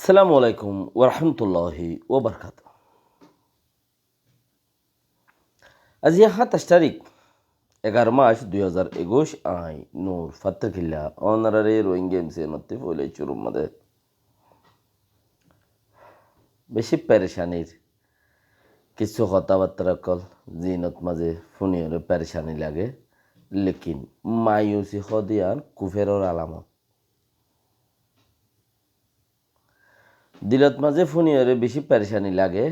আসসালামু আলাইকুম ওরহমতুল্লাহি ওবরকাত। আজি 27 তারিখ 11 মাস 2021 আই নূর ফাত্রখিল্লা অনারারে রোহিঙ্গা এমসি নত্তি ফলে চুরুম মাদে বেশি পেরেশানির কিছু কথাবার্তা কল জিনত মাঝে ফুনিয়রে পেরেশানি লাগে লেকিন মায়ুসি হদিয়ান কুফেরর আলামত দিলত মাঝে ফুনিয়রে বেশি পেরেশানি লাগে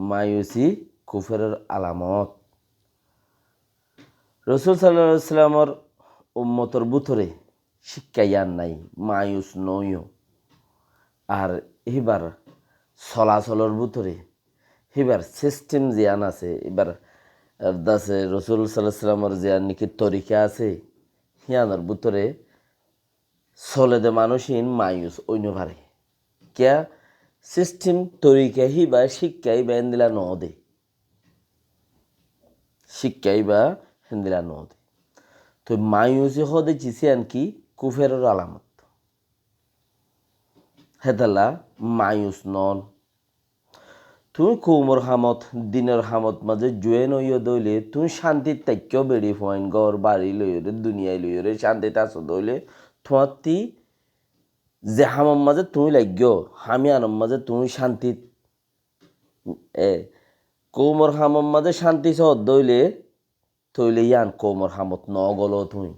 মায়ুসি কুফেরর আলামত। রসুল সাল্লাল্লাহু সাল্লামর উম্মতর বুথরে শিক্ষাইয়ান নাই মায়ুস নইও আর এবার চলাচলর বুথরে এবার সিস্টেম জিয়ান আছে এবার দাসে রসুল সাল্লাল্লাহু সাল্লামর জিয়ান নাকি তরিকা আছে হিয়ানোর বুথরে চলে দে মানুষহীন মায়ুস অন্য ভারে কিয়া সিস্টেম তরিকা হিবা শিক্ষাই বা এন্দিলা ন দে শিক্ষাই বা হেন্দিলা ন দে তো মায়ুসি হদে চিসিয়ান কি কুফেরর আলামত হেদালা মায়ুস নন তুমি কৌমর হামত দিনের হামত মাঝে জুয়েন হইয় দইলে তুমি শান্তির তাক্য বেড়ি ফয়েন ঘর বাড়ি লইরে দুনিয়ায় লইরে শান্তিতে আসো দইলে তোমার তি যে হামর মাঝে তুমি লাগ্য হামি আনম মাঝে তুমি শান্তি কৌমর হামর মাঝে শান্তি সহ দইলে তৈলে ইয়ান কৌমর হামত ন গল তুমি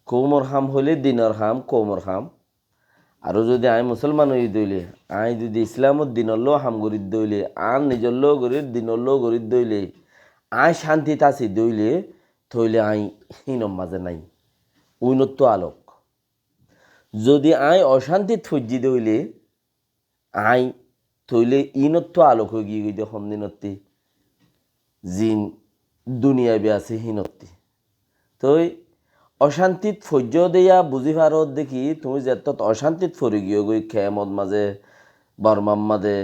কৌমর হাম হইলে দিনের হাম কৌমর হাম আৰু যদি আই মুসলমান হই দইলে আই যদি ইসলামত দিনল্লো হাম গরিত দইলে আন নিজল্লো গরিত দিনল্লো গরিত দইলে আই শান্তিত আছি দইলে থইলে আই হিনম মাঝে নাই উইনত্ব আলোক যদি আই অশান্তিত ফুজি দইলে আই থইলে ইনত্ব আলোক হয়ে গিয়ে গিয়ে সন্দিনত্তি জিন দুনিয়ায় বে আছে হিনত্তি তই অশান্তিত ফৈর্য দিয়া বুঝি পারত দেখি তুমি যেত অশান্তিত ফরি গিয়ে গই খেমত মাঝে বর্মার মাঝে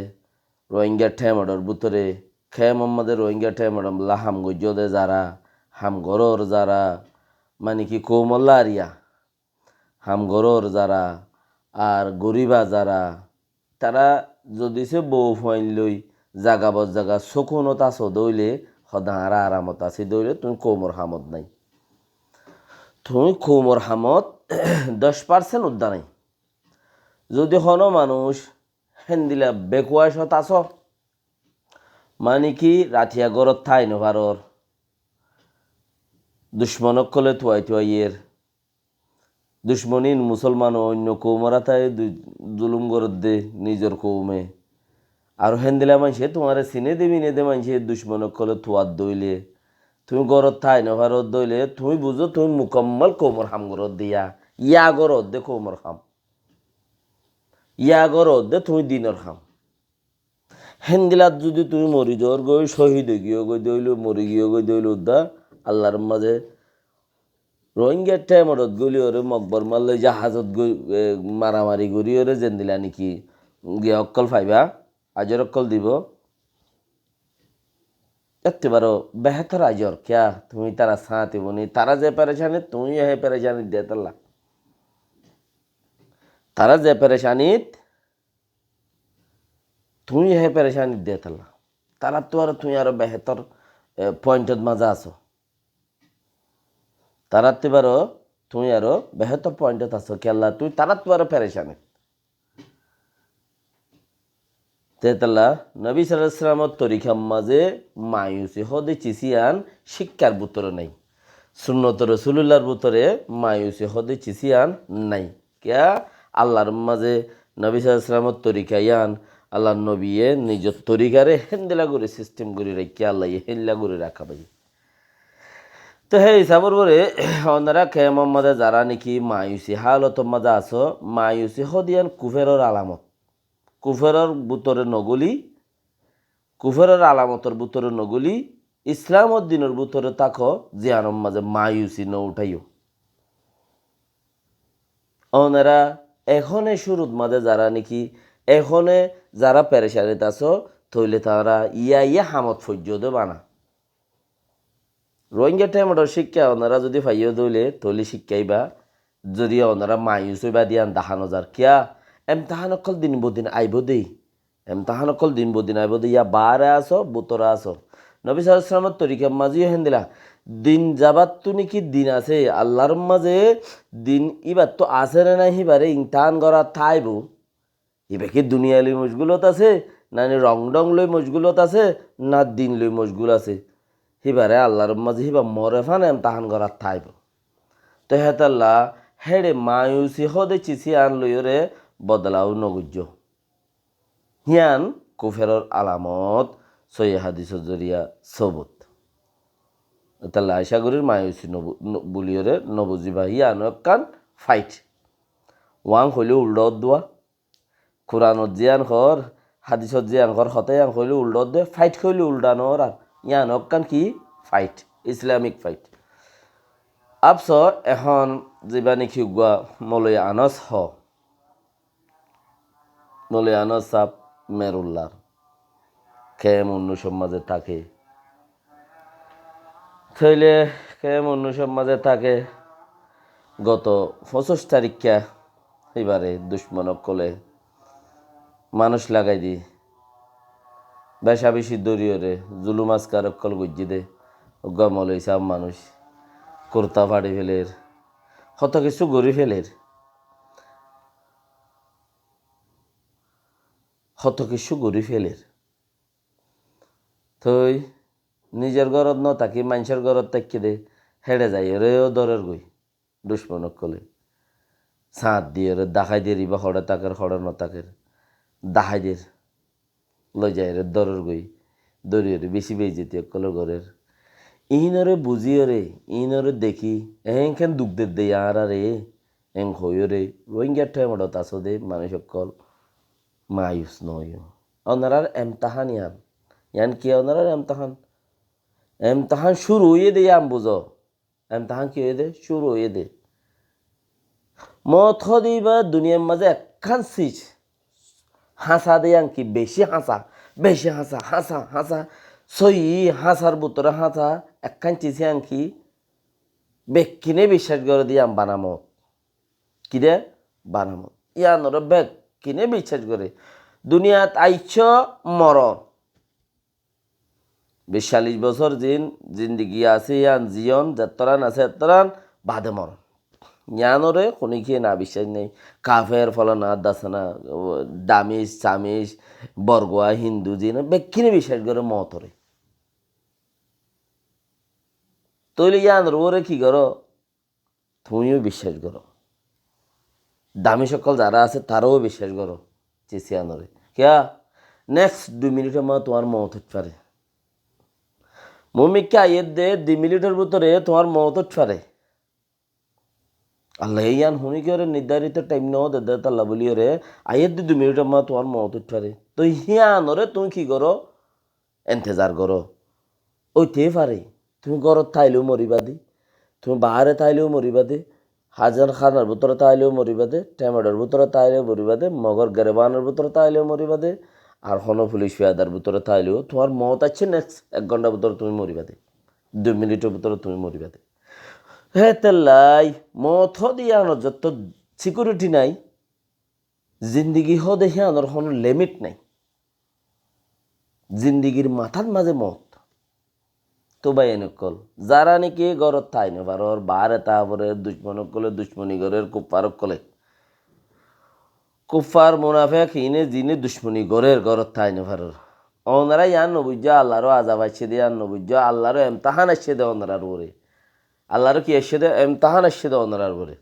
রোহিঙ্গা ঠেমডর ভিতরে খেমর মাঝে রোহিঙ্গা ঠেমডম লা হাম গজ্য দে যারা হাম গরর যারা মানে কি কৌমল্লা আরিয়া হাম গরর যারা আর গরিবা যারা তারা যদি সে বউ ফাইন লই জাগাবত জাগা চকুনত আছ দইলে সদা আরা আরামত আছি দইলে তুমি কৌমর হামত নাই তুমি কৌমর হামত 10% উদ্যা নাই যদি হন মানুষ হেন্দিলা বেকুয়াশত আস মানে কি রাঠিয়া গরত ঠাই নভারর দুশ্মনক কলে থুয়াই থুয়াইয়ের দুশ্মনীন মুসলমান অন্য কৌমরা তাই জুলুম গরত দে নিজের কৌমে আর হেন্দিলা মানসে তোমার চিনে দেবি নে দে মানসে দুশ্মনক কলে থুয়াত দইলে তুমি গরত ঠাই নভারত দইলে তুমি বুঝো তুমি মুকম্মল কৌমর হাম গরত দিয়া ইয়া গরত দে কৌমর হাম ইয়া গরত দে তুমি দিনের হাম হেন্দিলাত যদি তুমি মরি যাওয়ার গই শহীদ গিয়ে গই দইল মরি গিয়ে গই দইল উদ্দা আল্লাহর মাঝে রোহিঙ্গার টাইমত গলি ওরে মকবর মারলে জাহাজত মারামারি করি ওরে যেন দিলা নাকি গিয়ে অক্কল ফাইবা আজর অক্কল দিব একেবারও বেহতর আজর ক্যা তুমি তারা সাঁতে বনি তারা যে পেরেশানি তুমি হে পেরেশানি দে তাল্লা তারা যে পেরেশানিত তুমি হে পেরেশানি দে তাল্লা তারা তো আর তুমি আরো বেহতর পয়েন্টত মাঝে আছো তারাতে বারো তুমি আরো বেহতর পয়েন্টত আছো কেল্লা তুই তারা তো আরো পেরেশানি তেতাল্লা নবী সাল্লাল্লাহু আলাইহি ওয়াসাল্লামর তরিকার মাঝে মায়ুসি হদে চিসিয়ান শিক্ষার বুতরে নাই সুন্নত রাসূলুল্লাহর বুতরে মায়ুসি হদে চিসিয়ান নাই কিয়া আল্লাহর মাঝে নবী সাল্লাল্লাহু আলাইহি ওয়াসাল্লামর তরিকা ইয়ান আল্লাহর নবীয়ে নিজের তরিকারে হেন্দেলা করে সিস্টেম করে রাখি আল্লাহ হেল্লা করে রাখা ভাই তো হে হিসাবর করে ওনারা খেমর মাঝে যারা নাকি মায়ুসি হালত মাঝে আছো মায়ুসি হদিয়ান কুফেরর আলামত কুফেরর বুতরে নগলি কুফেরর আলামতর বুতরে নগলি ইসলামর দিনের বুতরে তাকো জিয়ানম মাঝে মায়ুসি ন উঠাইও ওনারা এখনে শুরুত মাঝে যারা নাকি এখনে যারা পেরেশানিত আছো থইলে তারা ইয়া হামত ফৈর্য বানা রোহিঙ্গা টাইমটার শিক্ষা ওনারা যদি ফাইও দইলে তৈলে শিক্ষাইবা যদি ওনারা মায়ুস হইবা দিয়ান দেখানো যার কিয়া এমতাহান অকল দিন বদিন আইব দেই এমতাহান অকল দিন বদিন আইব দেই ইয়া বারে আসো বুতরা আসো নবী সাল্লাল্লাহু আলাইহি ওয়াসাল্লামের তরিকা মাঝিও হেন দিলা দিন যাবার তো নাকি দিন আছে আল্লাহর মাঝে দিন ইবার তো আছে না নাই হিবারে ইমতাহান করা থাইব ইবে কি দুনিয়া লই মশগুলত আছে না রং ডং লই মশগুলত আছে না দিন লই মশগুল আছে হিবারে আল্লাহর মাঝে হিবা মরে ফান এমতাহান করা থাইব তো হেতাল্লা হেড়ে মায়ুসি হদে চিসি আন লইরে বদলাও নগুজ্য হিয়ান কুফেরর আলামত সই হাদিস জরিয়া সবুত তাহলে আয়সাগরের মায়ুসি বলিওরে নবজিবা হিয়ান কান ফাইট ওয়াং হইলে উল্ডত দোয়া কোরআনত জিয়ান ঘর হাদিসত জিয়ান ঘর হতে আং হইলে উল্ডত দে ফাইট হইলে উল্ডানোর আর ইয়ান কান কি ফাইট ইসলামিক ফাইট আপস এখন যিবা নেকি গুয়া মলয় আনস মলয় আনস সাপ মেরুল্লার খেম অন্য সমাজে থাকে থইলে খেম অন্য সমাজে থাকে গত 25 তারিখা এবারে দুশ্মনক কলে মানুষ লাগাই দি বেশা বেশি দরিয়রে জুলুম আজকার কল গজ্জি দে গমলই সাপ মানুষ কুর্তা ফাড়ি ফেলের কত কিছু গড়ি ফেলের কত কিছু গড়ি ফেলের থই নিজের ঘরত ন থাকি মানুষের ঘরত থাকি দে হেড়ে যাই রেও দরের গই দুশ্মনক কলে ছাঁত দিয়ে রে দাখাই দিয়ে রিবা হড়ে তাকের হড়ে ন তাকের দাহাই দিয়ে লই যায় রে দরের গই দরিয়ে বেশি বেয়ে যেতে কলের ঘরের ইনরে বুঝিও রে ইনরে দেখি এখান দুঃখদের দে আর রে এং হইও রে রোহিঙ্গা ঠেমড়ত আসো দে মানুষ কল মায়ুস নয় ওনারার এমতাহান ইয়ান কি ওনারার এমতাহান শুরু হইয়ে দে আম বুঝো এমতাহান কি হয়ে দে শুরু হইয়ে দে মত দিবা দুনিয়ার মাঝে একখান সিজ হাসা দে আং কি বেশি হাসা হাসা সই হাসার বুতরে হাসা একখান চিছি আং কি বেকিনে বিশ্বাস করে দিয়ে আম বানামত কি রে বানামত ইয়ানর বেগ কিনে বিশ্বাস করে দুনিয়াত আইছ মরণ 40 বছর জিন্দিগি আছে ইয়ান জিয়ন যেতরান আছে এতরান বাদে মরণ ইয়ানরে কোনি খেয়ে না বিশ্বাস নেই কাফের ফলানা দাসানা দামিস চামিস বরগোয়া হিন্দু জিন বেকিনে বিশ্বাস করে মতরে তৈলে ইয়ানর ওরে কি করো তুমিও বিশ্বাস করো দামি সকল যারা আছে তারাও বিশ্বাস করো চিসিয়ানরে কিয়া নেক্সট 2 মিনিটের মধ্যে তোমার মত হতে পারে মমিকে আইয়ের দে 2 মিনিটের ভিতরে তোমার মত হতে পারে আল্লাহ ইয়ান হুনি কি ওরে নির্ধারিত টাইম নাও দে আল্লাহ বলি ওরে আইয়ের দে 2 মিনিটের মধ্যে তোমার মত হতে পারে তো হিয়ানরে তুমি কি করো এন্তেজার করো ওইতে পারে তুমি ঘরত থাইলেও মরিবা দি তুমি বাহারে থাইলেও মরিবা দে হাজার খানার ভিতরে তাইলেও মরিবা দে টমেটোর ভিতরে তাইলেও মরিবা দে মগর গেরেবানের ভিতরে তাইলেও মরিবা দে আর হন পুলিশ ফিয়াদার ভিতরে তাইলেও তোমার মত আছে নেক্সট 1 ঘন্টার ভিতরে তুমি মরিবা দে 2 মিনিটের ভিতরে তুমি মরিবা দে হে তেলাই মত দিয়া যত সিকিউরিটি নাই জিন্দিগি হদে হিয়ানোর কোনো লিমিট নাই জিন্দিগির মাথার মাঝে মত তো ভাই এনেকল যারা নাকি ঘরত থাই না পারর বারে তারপরে দুশ্মনক কলে দুশ্মনী ঘরের কুফারক কলে কুফার মুনাফেক হিনে জিনে দুশ্মনী ঘরত থাই না পারর ওনারা ইয়ান নবুজ্জ আল্লাহরও আজাব আসছে দে ইয়ান নবুজ্জ আল্লাহরও এমতাহান আসছে দে ওনারার উপরে আল্লাহরও কি আসছে দে এমতাহান আসছে দে ওনারার উপরে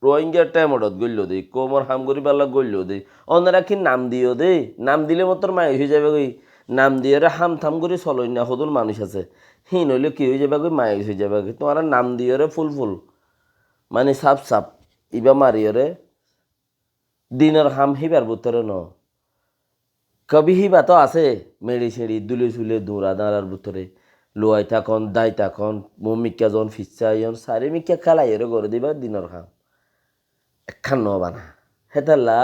রোহিঙ্গার টাইমডত গল্য দে কোমর হাম করি পাল্লা গল্য দে ওনারা কি নাম দিও দে নাম দিলে মতর মাই হয়ে যাবে গই নাম দিয়ে হাম থাম করে চলই না সদুর মানুষ আছে হি নইলে কি হয়ে যাবে গই মাই হয়ে যাবে গই তোমার নাম দিয়ে ফুল মানে সাপ ইবা মারিয়রে দিনের হাম হিবার ভিতরে ন কবি হিবা তো আছে মেড়ি ছেড়ি দুলে চুলে দৌড়া দাঁড়ার ভিতরে লোয়াই থাকন দাই থাকন মমিকা জন ফিচাইন সারি মিকা খালাইয়ের করে দিবা দিনের হাম একখান নবানা হেতাল্লা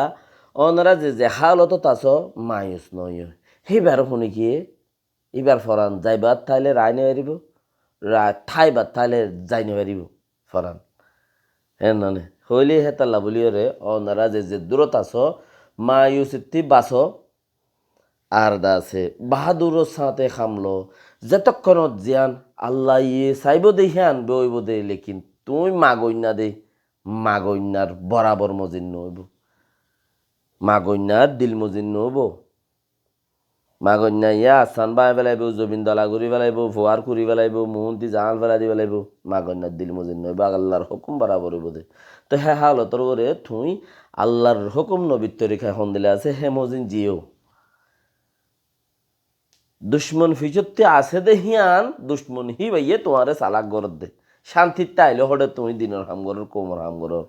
অনারা যে হালত তাছ মায়ুস নয় সেইবার শুনি কি এবার ফরান যাইবার তাইলে রায় নিয়ে পারিব ঠাইবার তাইলে যাই নিয়ে পারিব ফরান হ্যাঁ না হইলে হে তাল্লা বলিও রে অনারা যে দূরত আছো মা ইউসিত্তি বাসো আর দা আছে বাহাদুরর সাথে খামলো যতক্ষণত জিয়ান আল্লাহ ইয়ে চাইব দে হে আনবে ওইব দে লেকিন তুই মাগন্যা দে মাগন্যার বরাবর মজিন নইব মাগন্যার দিল মজিন নইব মাগন্যা ইয়া আসান বাই পেলাইব জবিন দলা ঘুরি পেলাইব ভুয়ার ঘুরি পেলাইব মুহন্তি জাহাল ফেলা দি পেলাইব মাগন্যার দিল মজিন নইব আল্লাহর হুকুম বরাবর হইব দে তো হ্যাঁ হালতর করে তুই আল্লাহর হুকুম নবীর তরিকা হন দিলে আছে হে মজিন জিও দুশ্মন ফিজতে আছে দে হিয়ান দুশ্মন হি ভাইয়ে তোমারে চালাক গরত দে শান্তির তাইলে হলে তুমি দিনের হাম গরর কোমর হাম গরর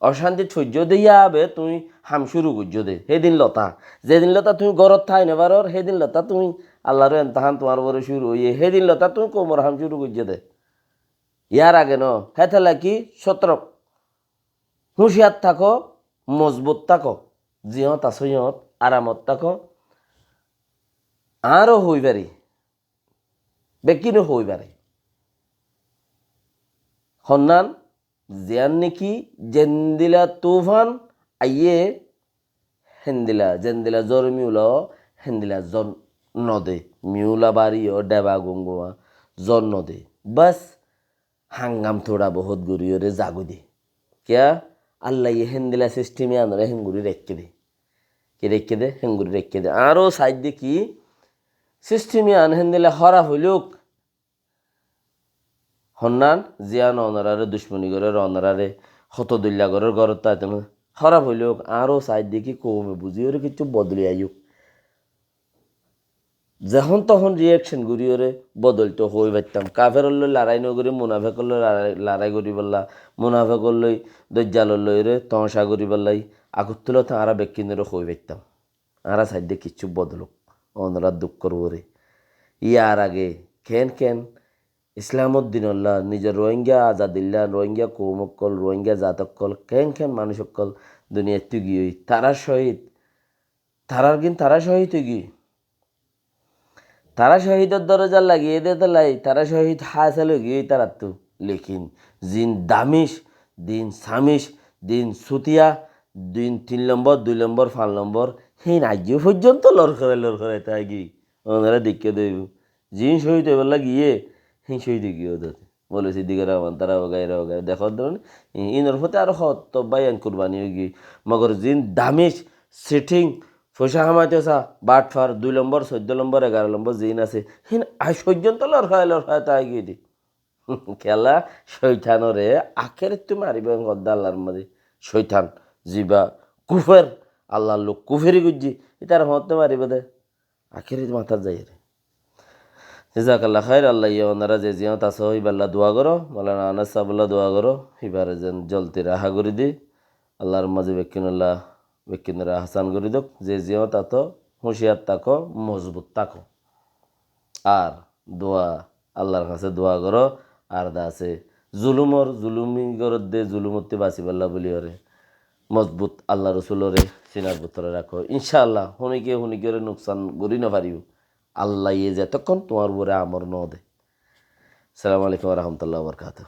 অশান্তি সহ্য দিয়া আবে তুমি হাম শুরু করছো দে সেদিন লতা যেদিন লতা তুমি গরত থাই নেবারর সেদিন লতা তুমি আল্লাহর এমতাহান তোমার বরে শুরু হইয়ে সেদিন লতা তুমি কোমর হাম শুরু করছো দে ইয়ার আগে ন হেথেলা কি সতর্ক হুঁশিয়ার থাকো মজবুত থাকো জিহত আছো ইহত আরামত থাকো আরও হইবারি বেকিনও হইবারে হন্নান জিয়ান নেকি জেন্দিলা তুফান আইয়ে হেন্দিলা জেন্দিলা জ্বর মিউলা হেন্দিলা জন নদে মিউলা বাড়িও ডেবা গঙ্গুয়া জন নদে বাস হাঙ্গাম থোড়া বহুত গুড়িওরে জাগু দে কিয়া আল্লাহ ইয়ে হেন্দিলা সিস্টেমে আনরে হেঙ্গুড়ি রেখে দে কি রেখে দে হেঙ্গুড়ি রেখে দে আরও সাইড দিয়ে কি সিস্টেমে আন হেন্দিলা হরা হইলুক হন্নান জিয়ান অনারারে দুশ্মনী করে অনারারে হতদুল্লা করে ঘরত তাইতে খারাপ হইলেও আরও সাইড দেখি কমে বুঝি ওরে কিছু বদলি আইক যখন তখন রিয়াকশন করি ওরে বদলতে হয়ে পারতাম কাফের লই লড়াই নগরি মুনাফেকর লই লড়াই করি পারলা মুনাফেকর লই দজ্জাল লই রে তমসা করি পারলাই আগত তুলো আরা বেকিনের হয়ে পারতাম আরা সাইড দিয়ে কিচ্ছু বদলুক অনারা দুঃখ করবো রে ইয়ার আগে কেন কেন ইসলামুদ্দিনল্লাহ নিজের রোহিঙ্গা আজাদিল্লা রোহিঙ্গা কৌমকল রোহিঙ্গা জাতকল কেন কেন মানুষকল দুনিয়ার তুই গিয়ে তারা শহীদ তারার কিন তারা শহীদ হয়ে গিয়ে তারা শহীদের দরজা লাগিয়ে দিতে লাই তারা শহীদ হাসেল গিয়ে তারা তো লেখিন জিন দামিস দিন সামিস দিন সুতিয়া দিন 3 নম্বর 2 নম্বর 5 নম্বর সেই রাজ্য পর্যন্ত লড়খড়াই তাই গিয়ে ওনারা দেখে দেব জিন শহীদ হয়ে গিয়ে সেই শহীদ গিয়ে ওদের বলেছি দিকে রহমান তারা ওগাইরা দেখার ধরুন ইনর হতে আরো হত বাইন কুরবানি হয়ে গিয়ে মগর জিন দামিস সিটিং পয়সা হামাইতে আসা বাটফার 2 নম্বর 14 নম্বর 11 নম্বর জিন আছে হিন আজ পর্যন্ত লড়খায় তাই গিয়ে দি খেলা শৈতানরে আখের তুই মারিব গদ্দা আল্লাহর মাঝে শৈতান জিবা কুফের আল্লাহর লোক কুফেরি গুজি তার হতে মারিব দে আখের মাথার যাই রে জাজাকাল্লাহ খাইর আল্লাহ ইয়া ওনারা যে জিয়াত আসো ইবাল্লা দোয়া করো মাওলানা আনাস সাহেবুল্লাহ দোয়া করো এবারে যেন জলতি রাহা করে দি আল্লাহর মাঝে বেকিনুল্লাহ হাসান করে দোক যে জিয়াত আতো হুঁশিয়ার থাকো মজবুত থাকো আর দোয়া আল্লাহর কাছে দোয়া করো আর দা আছে জুলুমি গরত দে জুলুমতি বাঁচিবাল্লা বলি ওরে মজবুত আল্লাহ রসুলরে সিনার ভিতরে রাখো ইনশাআল্লাহ হুনিকে নুকসান করি না পারিও আল্লাহ ইয়ে যতক্ষণ তোমার উপরে আমর ন দে। আসসালামু আলাইকুম রহমতুল্লাহ বরকাত।